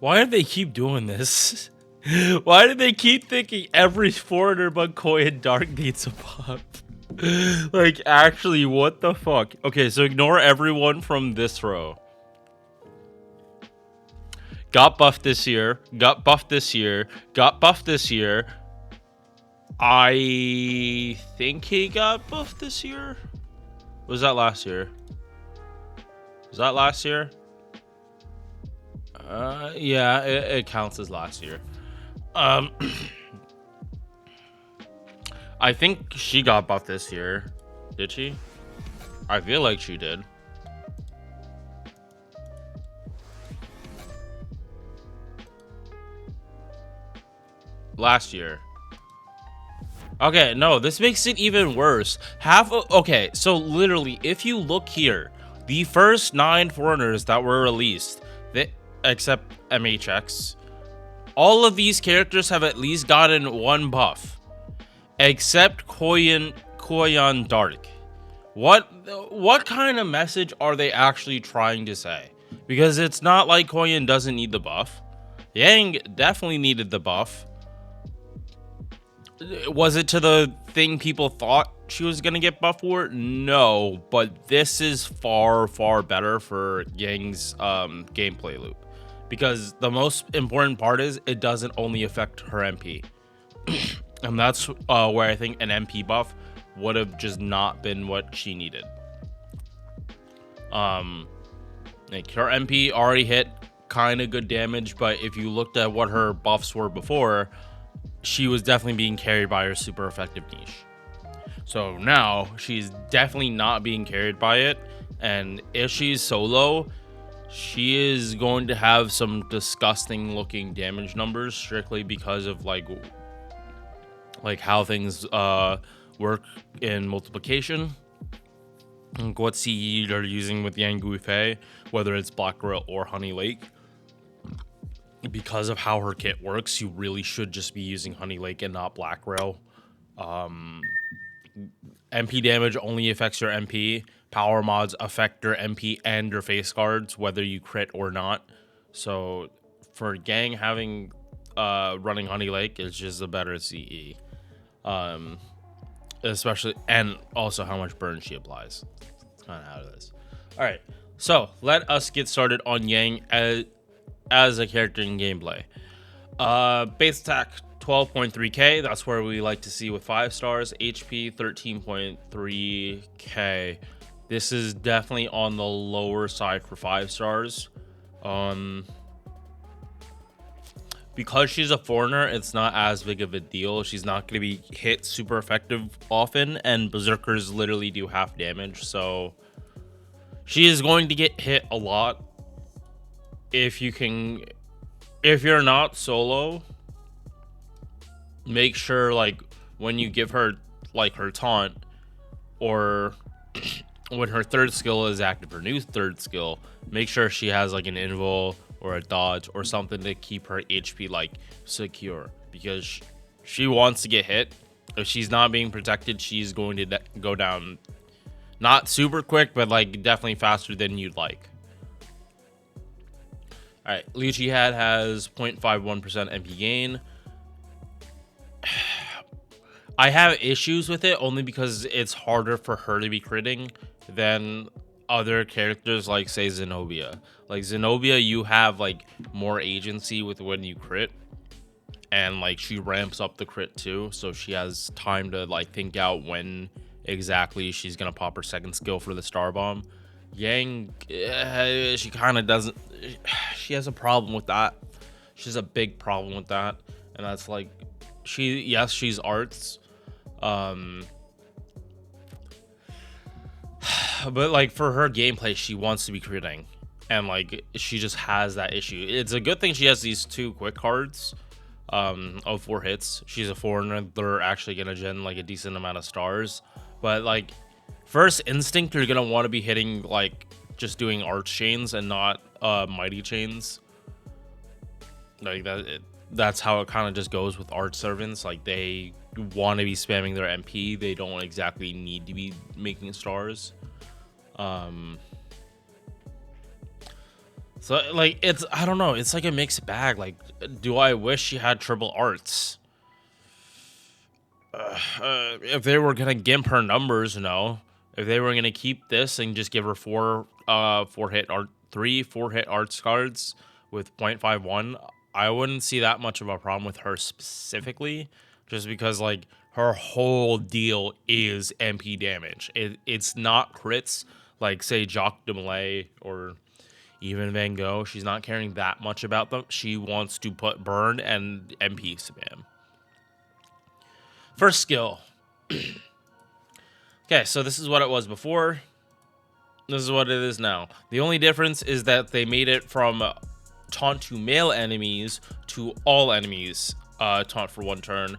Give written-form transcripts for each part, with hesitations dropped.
Why do they keep doing this? Why do they keep thinking every foreigner but Koi and Dark needs a buff? Like, actually, what the fuck? Okay, so ignore everyone from this row. Got buffed this year. Got buffed this year. Got buffed this year. I think he got buffed this year. Was that last year? Was that last year? Yeah, it counts as last year. I think she got buffed this year. Did she? I feel like she did. Last year. Okay, no, this makes it even worse. Okay, so literally, if you look here, the first 9 foreigners that were released, except MHX, all of these characters have at least gotten 1 buff, except Koyan Dark. What kind of message are they actually trying to say? Because it's not like Koyan doesn't need the buff. Yang definitely needed the buff. Was it to the thing people thought she was gonna get buffed for? No, but this is far better for Yang's gameplay loop, because the most important part is it doesn't only affect her MP, and that's where I think an MP buff would have just not been what she needed. Like, her MP already hit kind of good damage, but if you looked at what her buffs were before, she was definitely being carried by her super effective niche. So now she's definitely not being carried by it, and if she's solo, she is going to have some disgusting looking damage numbers strictly because of like how things work in multiplication. Like what CE they're using with Yang Guifei, whether it's Black Grill or Honey Lake. Because of how her kit works, you really should just be using Honey Lake and not Black Rail. MP damage only affects your MP. Power mods affect your MP and your face guards, whether you crit or not. So for Gang having running Honey Lake is just a better CE. Especially, and also how much burn she applies. It's kind of out of this. All right, so let us get started on Yang as a character in gameplay. Base attack 12.3k, that's where we like to see with 5 stars. HP 13.3k. This is definitely on the lower side for 5 stars. Because she's a foreigner, it's not as big of a deal. She's not going to be hit super effective often, and berserkers literally do half damage, so she is going to get hit a lot. If you're not solo, make sure like when you give her like her taunt, or when her 3rd skill is active, her new 3rd skill, make sure she has like an invul or a dodge or something to keep her HP like secure, because she wants to get hit. If she's not being protected, she's going to go down, not super quick, but like definitely faster than you'd like. All right, Liu Jihad has 0.51% MP gain. I have issues with it only because it's harder for her to be critting than other characters like, say, Zenobia. Like Zenobia, you have like more agency with when you crit, and like she ramps up the crit too, so she has time to like think out when exactly she's gonna pop her 2nd skill for the star bomb. Yang, she kind of doesn't. She has a problem with that. She has a big problem with that, and that's like, she's arts, but like for her gameplay, she wants to be critting, and like she just has that issue. It's a good thing she has these 2 quick cards of 4 hits. She's a foreigner, they're actually gonna gen like a decent amount of stars, but like first instinct, you're gonna want to be hitting like just doing arch chains and not mighty chains. Like that's how it kind of just goes with arch servants. Like they want to be spamming their MP, they don't exactly need to be making stars. So like it's, I don't know, it's like a mixed bag. Like, do I wish she had triple arts? If they were gonna gimp her numbers, no. If they were gonna keep this and just give her four hit art, 4 hit arts cards with 0.51, I wouldn't see that much of a problem with her specifically, just because like her whole deal is MP damage. It's not crits like say Jacques de Molay or even Van Gogh. She's not caring that much about them. She wants to put burn and MP spam. First skill. Okay, so this is what it was before. This is what it is now. The only difference is that they made it from taunt to male enemies to all enemies taunt for 1 turn.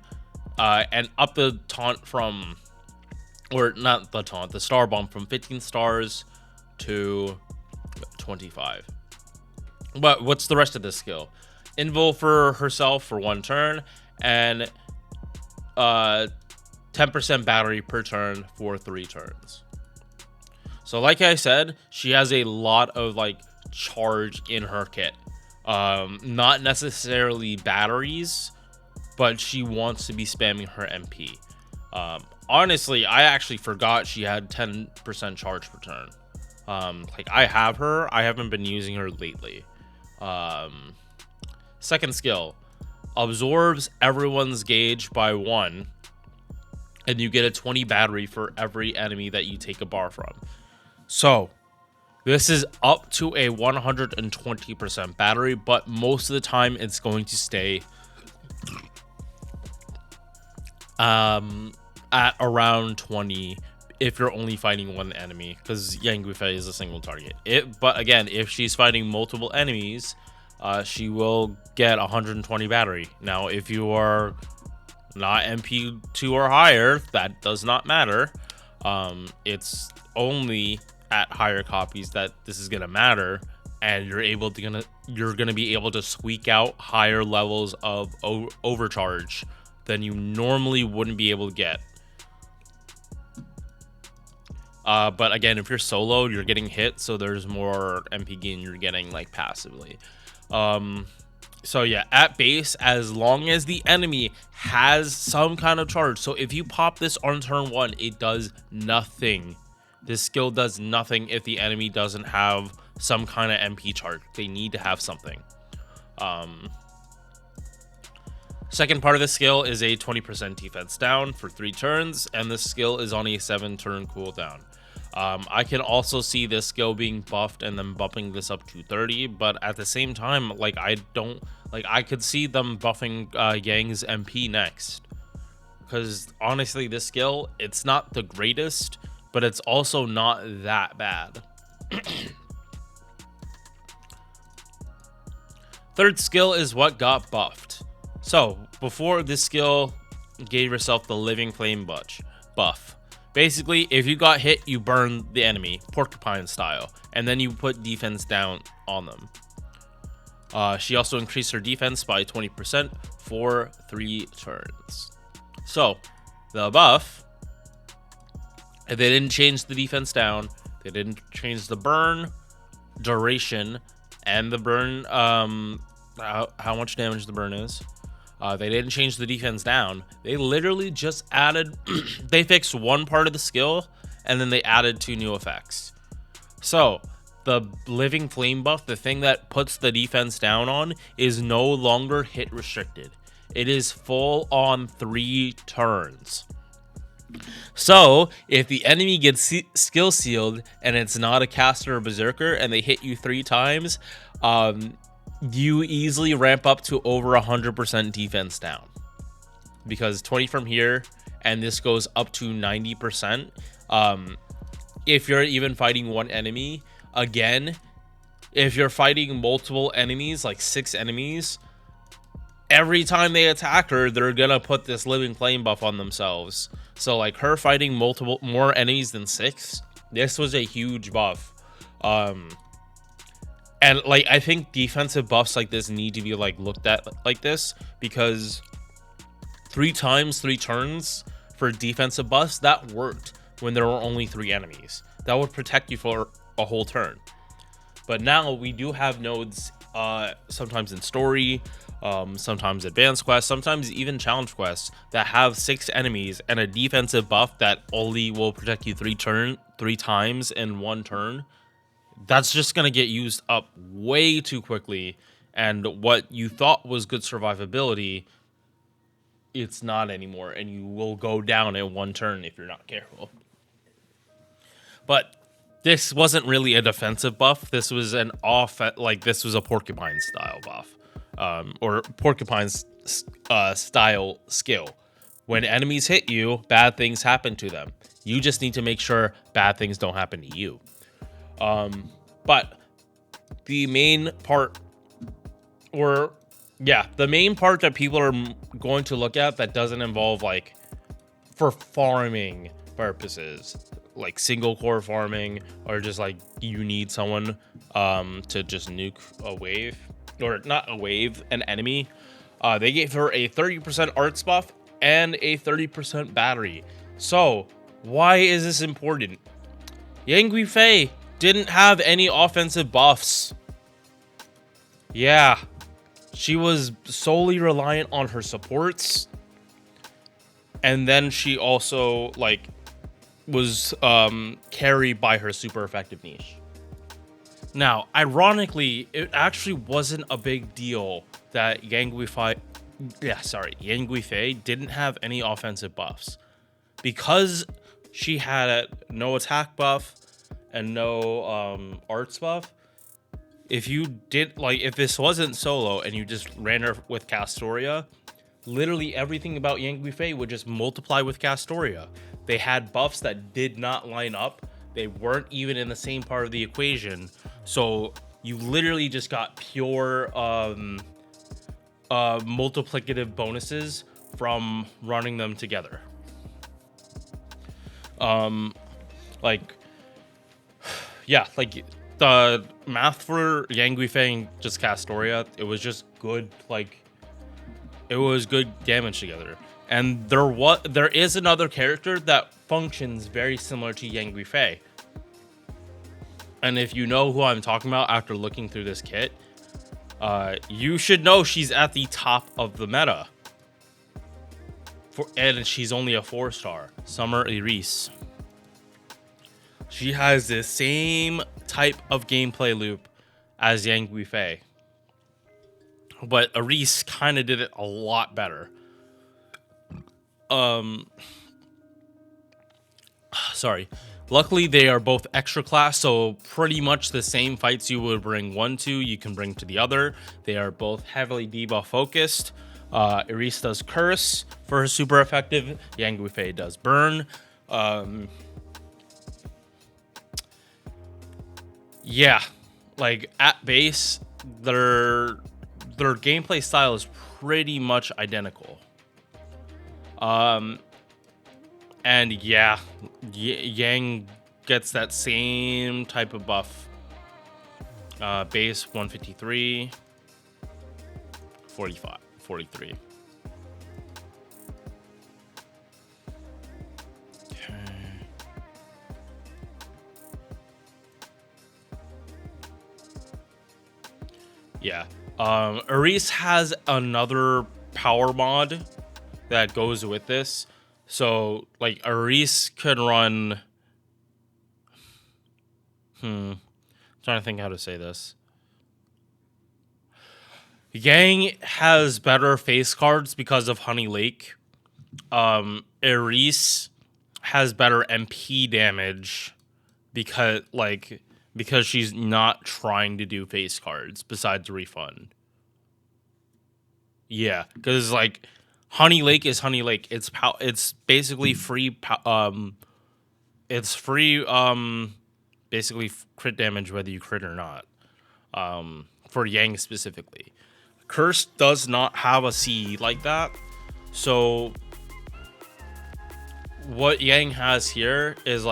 And up the taunt from, or not the taunt, the star bomb from 15 stars to 25. But what's the rest of this skill? Invul for herself for 1 turn, and 10% battery per turn for 3 turns. So like I said, she has a lot of like charge in her kit. Not necessarily batteries, but she wants to be spamming her MP. Honestly, I actually forgot she had 10% charge per turn. Like I have her, I haven't been using her lately. Second skill, absorbs everyone's gauge by 1, and you get a 20 battery for every enemy that you take a bar from. So this is up to a 120% battery, but most of the time it's going to stay at around 20 if you're only fighting 1 enemy, because Guifei is a single target. But again, if she's fighting multiple enemies, she will get 120 battery. Now, if you are not MP2 or higher, that does not matter. It's only at higher copies that this is gonna matter, and you're gonna be able to squeak out higher levels of overcharge than you normally wouldn't be able to get. But again, if you're solo, you're getting hit, so there's more MP gain you're getting like passively. So yeah, at base, as long as the enemy has some kind of charge, so if you pop this on turn 1, it does nothing. This skill does nothing if the enemy doesn't have some kind of MP charge. They need to have something. Second part of the skill is a 20% defense down for 3 turns, and this skill is on a 7-turn cooldown. I can also see this skill being buffed and then bumping this up to 30, but at the same time, like I could see them buffing Yang's MP next, because honestly, this skill, it's not the greatest, but it's also not that bad. Third skill is what got buffed. So before this skill gave yourself the Living Flame buff. Basically, if you got hit, you burn the enemy, Porcupine style, and then you put defense down on them. She also increased her defense by 20% for 3 turns. So, the buff, if they didn't change the defense down, they didn't change the burn, duration, and the burn, how much damage the burn is. They didn't change the defense down. They literally just added, they fixed one part of the skill, and then they added 2 new effects. So, the Living Flame buff, the thing that puts the defense down on, is no longer hit restricted. It is full on 3 turns. So, if the enemy gets skill sealed, and it's not a caster or berserker, and they hit you 3 times, you easily ramp up to over 100% defense down, because 20 from here, and this goes up to 90%. If you're even fighting 1 enemy, again, if you're fighting multiple enemies, like 6 enemies, every time they attack her, they're gonna put this Living Flame buff on themselves. So like her fighting more enemies than 6, this was a huge buff. And like, I think defensive buffs like this need to be like looked at like this, because 3 times 3 turns for defensive buffs, that worked when there were only 3 enemies. That would protect you for a whole turn. But now we do have nodes, sometimes in story, sometimes advanced quests, sometimes even challenge quests, that have 6 enemies and a defensive buff that only will protect you 3 times in 1 turn. That's just gonna get used up way too quickly, and what you thought was good survivability, it's not anymore, and you will go down in 1 turn if you're not careful. But this wasn't really a defensive buff. This was an this was a Porcupine style buff, or Porcupine's style skill. When enemies hit you, bad things happen to them. You just need to make sure bad things don't happen to you. But the main part, the main part that people are going to look at that doesn't involve, like, for farming purposes, like single core farming, or just like you need someone to just nuke a wave, or not a wave, an enemy. They gave her a 30% arts buff and a 30% battery. So why is this important? Guifei didn't have any offensive buffs. Yeah, she was solely reliant on her supports, and then she also was carried by her super effective niche. Now, ironically, it actually wasn't a big deal that Guifei didn't have any offensive buffs, because she had no attack buff and no arts buff. If this wasn't solo and you just ran her with Castoria, literally everything about Guifei would just multiply with Castoria. They had buffs that did not line up. They weren't even in the same part of the equation. So you literally just got pure multiplicative bonuses from running them together. The math for Guifei and just Castoria, it was just good, it was good damage together. And there is another character that functions very similar to Guifei. And if you know who I'm talking about after looking through this kit, you should know she's at the top of the meta. And she's only a 4-star, Summer Erice. She has the same type of gameplay loop as Guifei, but Erice kind of did it a lot better. Luckily, they are both extra class, so pretty much the same fights you would bring one to, you can bring to the other. They are both heavily debuff focused. Erice does Curse for her super effective. Guifei does Burn. At base, their gameplay style is pretty much identical. Yang gets that same type of buff. Base 153, 45, 43. Okay. Yeah. Erice has another power mod that goes with this. So, Erice could run... trying to think how to say this. Yang has better face cards because of Honey Lake. Erice has better MP damage because she's not trying to do face cards besides Refund. Yeah, because Honey Lake is Honey Lake. It's basically free. It's free. Basically crit damage whether you crit or not. For Yang specifically, Curse does not have a C like that. So what Yang has here is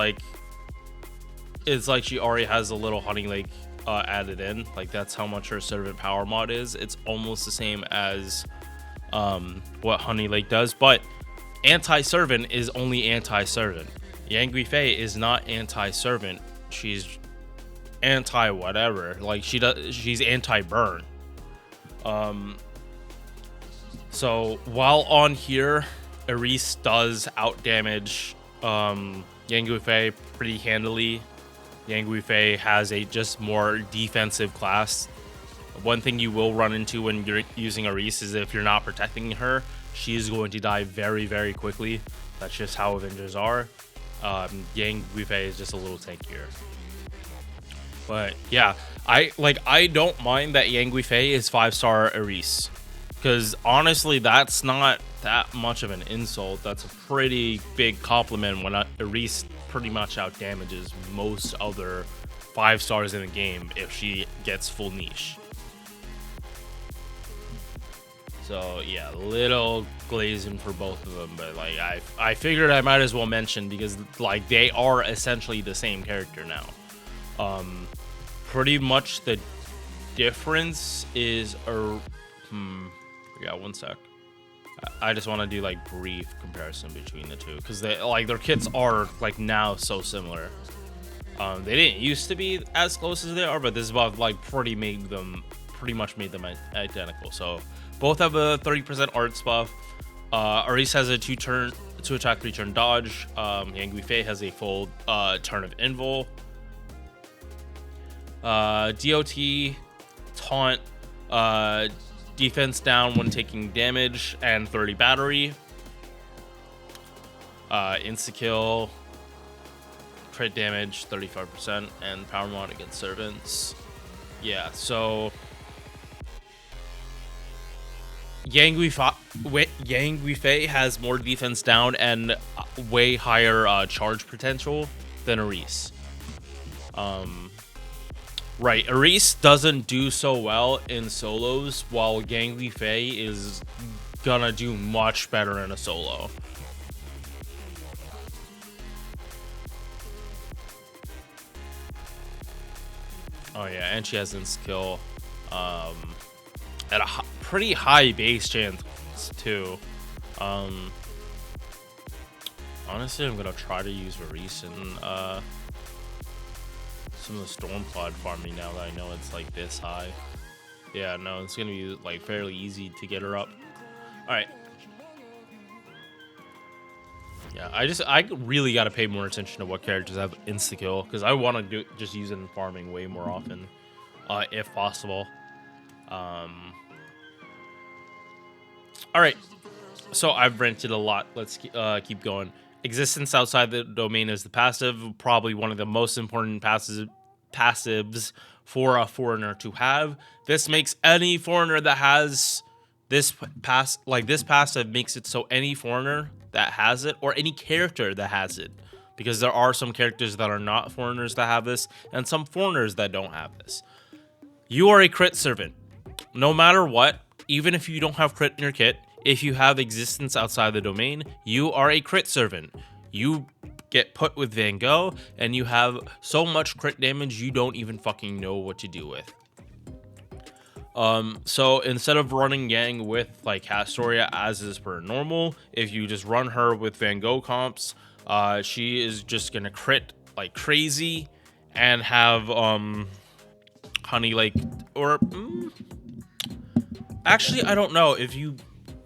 it's like she already has a little Honey Lake added in. That's how much her Servant Power mod is. It's almost the same as what Honey Lake does, but anti-servant is only anti-servant. Guifei is not anti-servant. She's anti whatever. Like she's anti burn. So while on here, Erice does out damage Yang Guifei pretty handily. Yang Guifei has a just more defensive class. One thing you will run into when you're using Erice is if you're not protecting her, she is going to die very, very quickly. That's just how Avengers are. Yang Guifei is just a little tankier. But yeah, I don't mind that Yang Guifei is 5-star Erice. Because honestly, that's not that much of an insult. That's a pretty big compliment when Erice pretty much out damages most other 5 stars in the game if she gets full niche. So yeah, little glazing for both of them, but like I figured I might as well mention because like they are essentially the same character now. Pretty much the difference is yeah, one sec. I just want to do like brief comparison between the two because they like their kits are like now so similar. They didn't used to be as close as they are, but this buff like pretty much made them identical. So both have a 30% arts buff. Erice has a 2 attack 3 turn dodge. Yang Guifei has a full turn of invul. DOT, taunt, defense down when taking damage, and 30 battery. Insta-kill, crit damage, 35%, and power mod against servants. Yeah, so Yang Guifei has more defense down and way higher charge potential than Erice. Right, Erice doesn't do so well in solos, while Yang Guifei is gonna do much better in a solo. Oh yeah, and she has insta-kill at a pretty high base chance too. Honestly, I'm gonna try to use Erice in some of the storm pod farming now that I know it's like this high. Yeah, no, it's gonna be like fairly easy to get her up. All right. Yeah, I really got to pay more attention to what characters have insta kill because I want to just use it in farming way more often, if possible. All right, so I've rented a lot. Let's keep going. Existence outside the domain is the passive, probably one of the most important passives for a foreigner to have. This makes any foreigner that has this passive makes it so any foreigner that has it, or any character that has it, because there are some characters that are not foreigners that have this, and some foreigners that don't have this. You are a crit servant. No matter what, even if you don't have crit in your kit, if you have existence outside the domain, you are a crit servant. You get put with Van Gogh, and you have so much crit damage you don't even fucking know what to do with. So instead of running Yang with like Castoria as is per normal, if you just run her with Van Gogh comps, she is just gonna crit like crazy and have Honey Lake or actually I don't know if you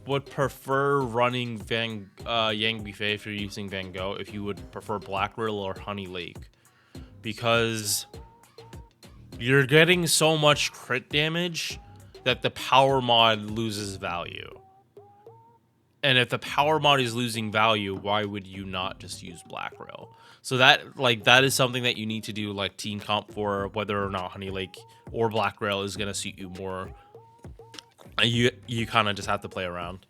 would prefer running Yang Guifei if you're using Van Gogh, if you would prefer Black Rill or Honey Lake, because you're getting so much crit damage that the power mod loses value. And if the power mod is losing value, why would you not just use Black Rail? So that is something that you need to do like team comp for whether or not Honey Lake or Black Rail is gonna suit you more. You kind of just have to play around.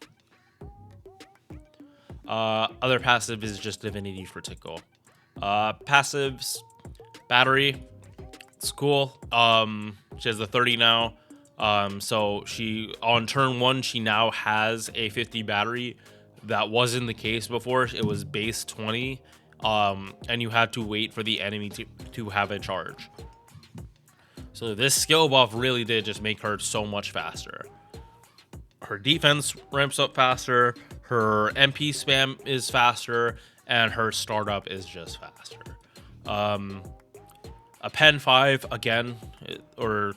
Other passive is just Divinity for Tickle. Passives, Battery. It's cool. She has a 30 now. So she on turn 1 she now has a 50 battery. That wasn't the case before. It was base 20. And you had to wait for the enemy to have a charge. So this skill buff really did just make her so much faster. Her defense ramps up faster, her MP spam is faster, and her startup is just faster. A Pen 5 again, or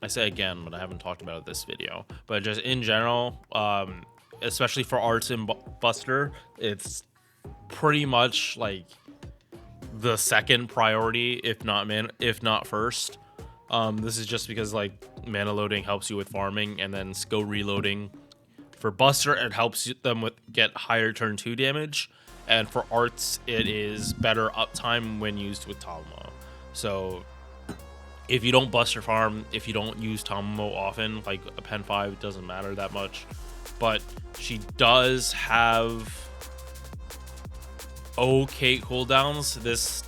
I say again, but I haven't talked about it this video. But just in general, especially for Arts and Buster, it's pretty much like the second priority, if not first. This is just because like mana loading helps you with farming, and then skill reloading. For Buster, it helps them with get higher turn 2 damage, and for Arts, it is better uptime when used with Tamamo. So if you don't Buster farm, if you don't use Tamamo often, like a Pen 5, it doesn't matter that much. But she does have okay cooldowns. This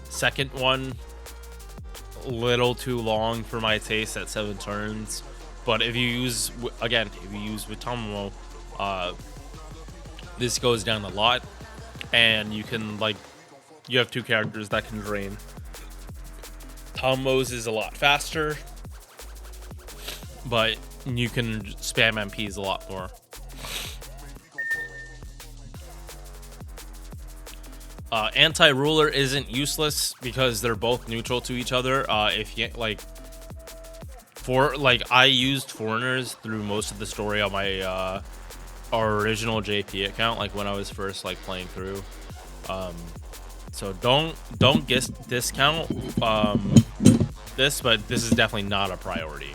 second one, a little too long for my taste at 7 turns. But if you use, again, if you use with Tamamo, this goes down a lot. And you can, like, you have 2 characters that can drain. Tamo's is a lot faster, but you can spam MPs a lot more. Anti-ruler isn't useless because they're both neutral to each other. If you like, I used foreigners through most of the story on my original JP account, like when I was first like playing through. So don't discount this, but this is definitely not a priority.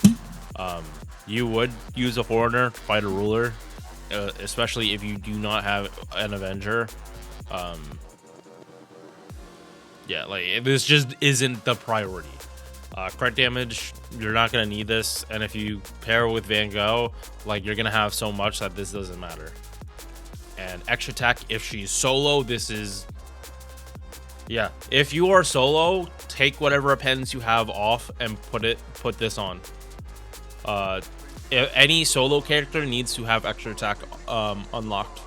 You would use a foreigner to fight a ruler, especially if you do not have an Avenger. Yeah, like this just isn't the priority. Crit damage, you're not gonna need this, and if you pair with Van Gogh, like you're gonna have so much that this doesn't matter. And extra attack, if she's solo, this is, yeah. If you are solo, take whatever pens you have off and put this on. If any solo character needs to have extra attack unlocked,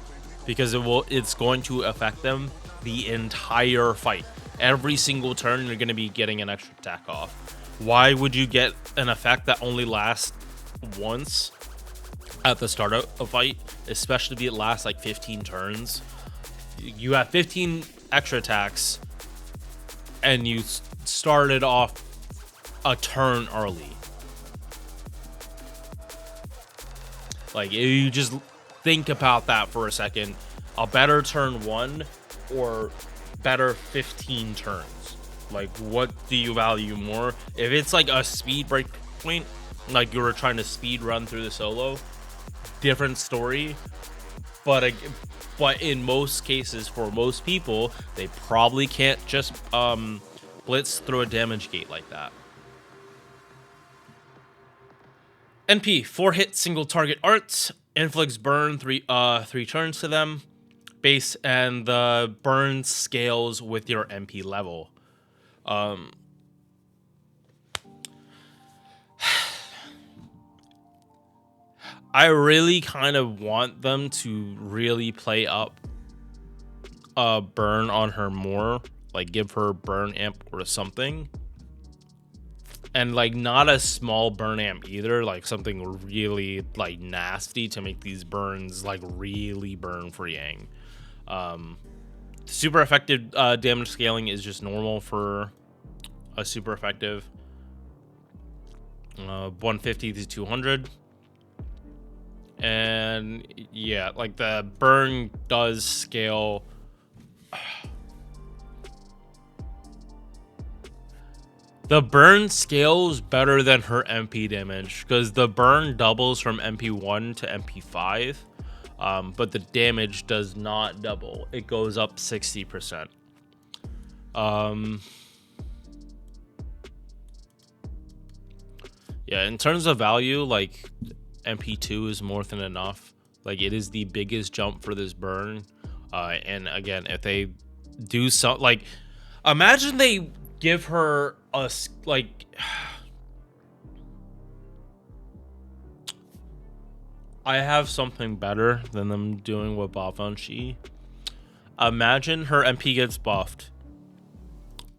because it's going to affect them the entire fight. Every single turn, you're going to be getting an extra attack off. Why would you get an effect that only lasts once at the start of a fight, especially if it lasts like 15 turns? You have 15 extra attacks, and you started off a turn early. Like, you just think about that for a second. A better turn 1 or better 15 turns? Like, what do you value more? If it's like a speed break point, like you were trying to speed run through the solo, different story. But in most cases, for most people, they probably can't just blitz through a damage gate like that. NP 4-hit single target arts, inflicts burn 3 turns to them. Base, and the burn scales with your MP level. I really kind of want them to really play up burn on her more, like give her burn amp or something, and like not a small burn amp either, like something really like nasty to make these burns like really burn for Yang. Super effective damage scaling is just normal for a super effective. 150 to 200. And yeah, like the burn does scale. The burn scales better than her MP damage because the burn doubles from MP1 to MP5. But the damage does not double. It goes up 60%. Yeah, in terms of value, like MP2 is more than enough. Like it is the biggest jump for this burn. And again, if they do so, like imagine they give her a like. I have something better than them doing with Bafanshi. Imagine her MP gets buffed.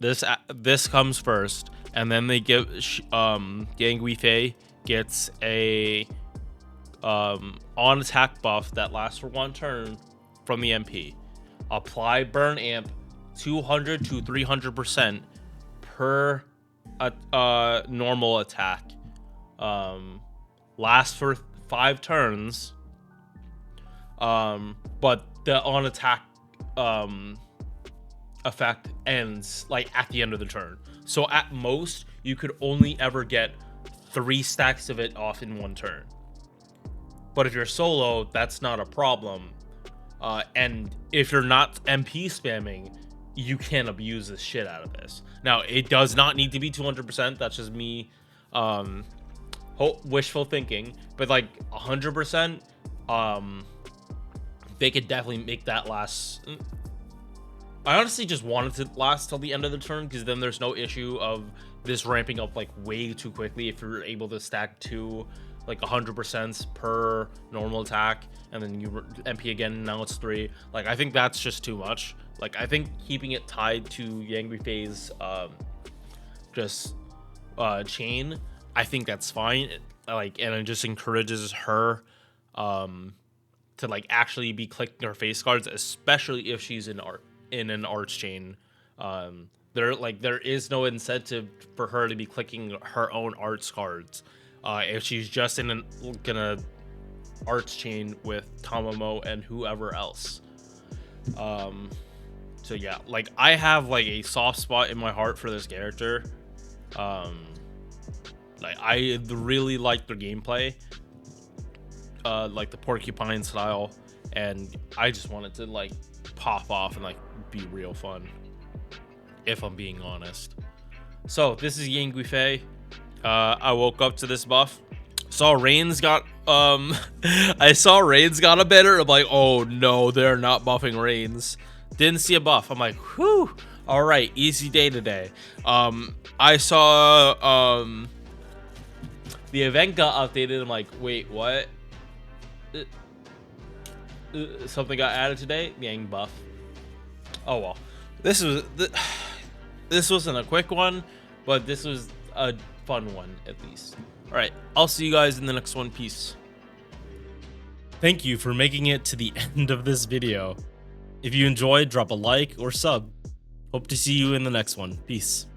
This comes first, and then they give Guifei gets a on attack buff that lasts for 1 turn from the MP. Apply burn amp 200 to 300% per normal attack. Lasts for 5 turns. But the on attack effect ends like at the end of the turn. So at most, you could only ever get 3 stacks of it off in 1 turn. But if you're solo, that's not a problem. And if you're not MP spamming, you can abuse the shit out of this. Now, it does not need to be 200%. That's just me wishful thinking. But like 100%, they could definitely make that last. I honestly just wanted to last till the end of the turn, because then there's no issue of this ramping up like way too quickly if you're able to stack 2 like 100% per normal attack, and then you MP again, and now it's 3. Like, I think that's just too much. Like, I think keeping it tied to Guifei's chain, I think that's fine. Like, and it just encourages her to like actually be clicking her face cards, especially if she's in an arts chain. There is no incentive for her to be clicking her own arts cards if she's just in an arts chain with Tamamo and whoever else. So yeah, like, I have like a soft spot in my heart for this character. Like, I really like their gameplay, like the Porcupine style, and I just wanted to like pop off and like be real fun, if I'm being honest. So this is Guifei. I woke up to this buff, saw Rain's got I saw Rain's got a better. I'm like, oh no, they're not buffing Rain's. Didn't see a buff. I'm like, whew, all right, easy day today. I saw the event got updated. I'm like, wait, what? Something got added today. Yang buff. Oh well, this wasn't a quick one, but this was a fun one at least. All right, I'll see you guys in the next one. Peace. Thank you for making it to the end of this video. If you enjoyed, drop a like or sub. Hope to see you in the next one. Peace.